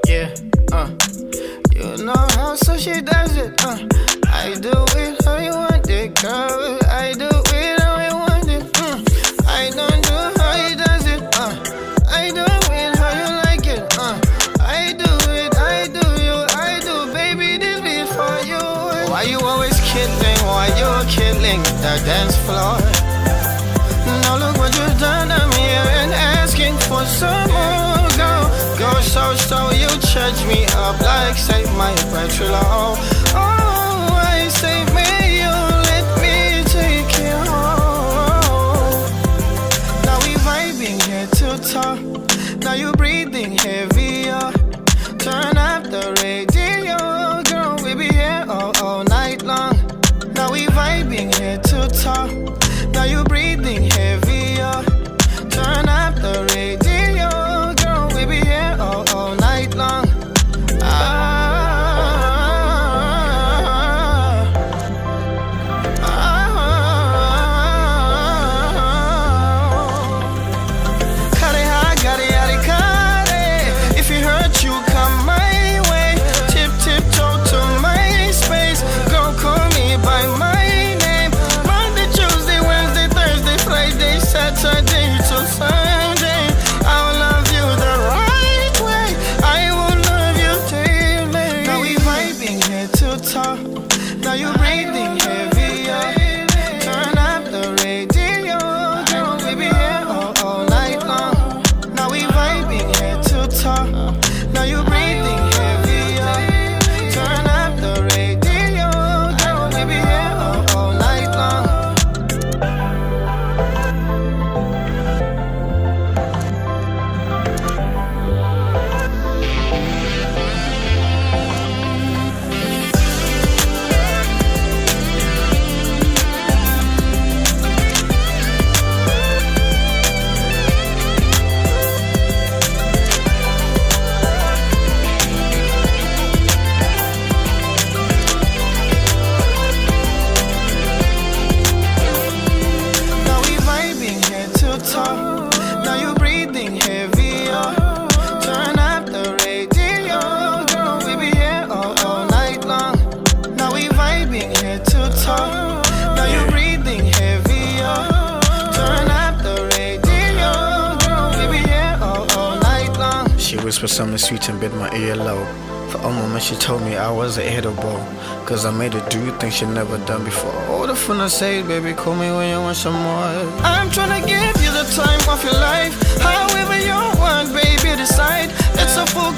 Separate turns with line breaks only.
Yeah, you know how Sushi does it, I do it how you want it, girl. I do it how you want it, I don't do how he does it, I do it how you like it, I do it, I do you, I do, baby, this beat for you. Why you always killing, why you killing the dance floor? Now look what you've done, I'm here and asking for some more. Go so you charge me up like save my petrol. Oh, I say may you let me take you home. Now we vibing head to toe. Now you breathing heavier. Turn up the radio, girl, we be here all night long. Now we vibing head to toe. Now you breathing heavier. Turn up the radio, girl, we be here all night long. If it hurt you, come my way. Tiptoe to my space. Girl, call me by my name. Monday, Tuesday, Wednesday, Thursday, Friday, Saturday to Sunday. I'll love you the right way. I will love you daily. Now we vibing head to toe. Now you breathing heavier. Turn up the radio, girl, we be here all night long. Now we vibing head to toe. Now you breathing heavier. Turn up the radio, girl, we be here all night long. Now we vibing head to toe. Now you breathing heavier. Turn up the radio, girl, we be here all night long. Now we vibing head to toe. Now you breathing heavier. Turn up the radio, girl, we be here all night long.
She whispered something sweet and bit my ear low. For a moment she told me I was edible, cause I made her do things she never done before. Oh, the fun I say, baby, call me when you want some more.
I'm tryna give you the time of your life. However you want, baby, decide. It's a full